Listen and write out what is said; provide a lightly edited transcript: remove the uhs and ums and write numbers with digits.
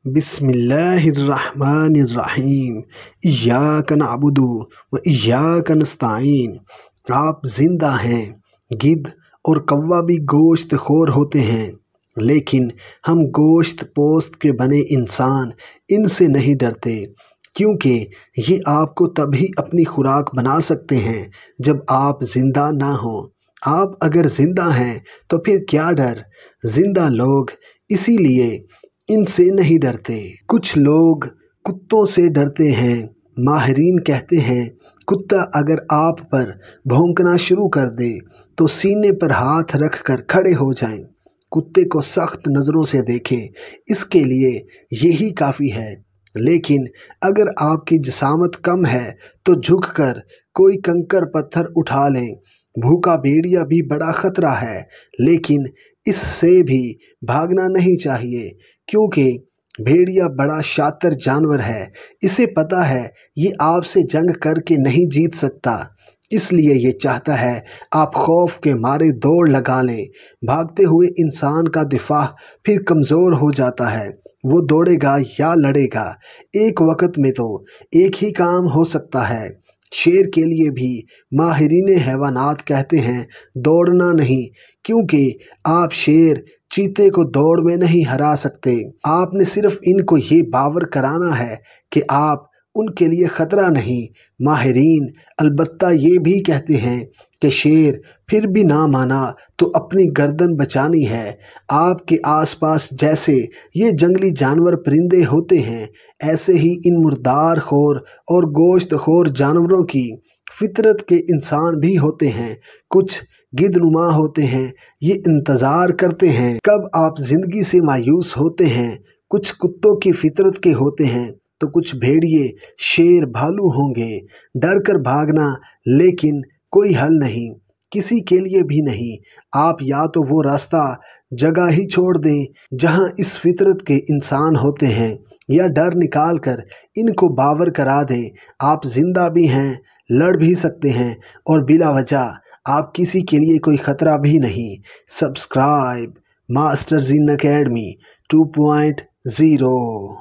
बिस्मिल्लाहिर्रहमानिर्रहीम। इय्याक नअबुदु व इय्याक नस्तईन। आप जिंदा हैं। गिद्ध और कौवा भी गोश्त खोर होते हैं, लेकिन हम गोश्त पोस्त के बने इंसान इनसे नहीं डरते, क्योंकि ये आपको तभी अपनी खुराक बना सकते हैं जब आप ज़िंदा ना हों। आप अगर ज़िंदा हैं तो फिर क्या डर। ज़िंदा लोग इसीलिए इनसे नहीं डरते। कुछ लोग कुत्तों से डरते हैं। माहिरीन कहते हैं कुत्ता अगर आप पर भौंकना शुरू कर दे तो सीने पर हाथ रख कर खड़े हो जाएं। कुत्ते को सख्त नज़रों से देखें, इसके लिए यही काफ़ी है। लेकिन अगर आपकी जिसामत कम है तो झुककर कोई कंकर पत्थर उठा लें। भूखा भेड़िया भी बड़ा ख़तरा है, लेकिन इससे भी भागना नहीं चाहिए, क्योंकि भेड़िया बड़ा शातिर जानवर है। इसे पता है ये आपसे जंग करके नहीं जीत सकता, इसलिए ये चाहता है आप खौफ के मारे दौड़ लगा लें। भागते हुए इंसान का दिफा फिर कमज़ोर हो जाता है। वो दौड़ेगा या लड़ेगा, एक वक्त में तो एक ही काम हो सकता है। शेर के लिए भी माहिरीन हैवानात कहते हैं दौड़ना नहीं, क्योंकि आप शेर चीते को दौड़ में नहीं हरा सकते। आपने सिर्फ इनको ये बावर कराना है कि आप उनके लिए ख़तरा नहीं। माहिरीन अलबत्ता ये भी कहते हैं कि शेर फिर भी ना माना तो अपनी गर्दन बचानी है। आपके आसपास जैसे ये जंगली जानवर परिंदे होते हैं, ऐसे ही इन मुर्दार खोर और गोश्त खोर जानवरों की फितरत के इंसान भी होते हैं। कुछ गिद्धनुमा होते हैं, ये इंतज़ार करते हैं कब आप ज़िंदगी से मायूस होते हैं। कुछ कुत्तों की फितरत के होते हैं तो कुछ भेड़िए शेर भालू होंगे। डर कर भागना लेकिन कोई हल नहीं, किसी के लिए भी नहीं। आप या तो वो रास्ता जगह ही छोड़ दें जहां इस फितरत के इंसान होते हैं, या डर निकाल कर इनको बावर करा दें आप ज़िंदा भी हैं, लड़ भी सकते हैं, और बिला वजह आप किसी के लिए कोई ख़तरा भी नहीं। Subscribe master gene academy 2.0।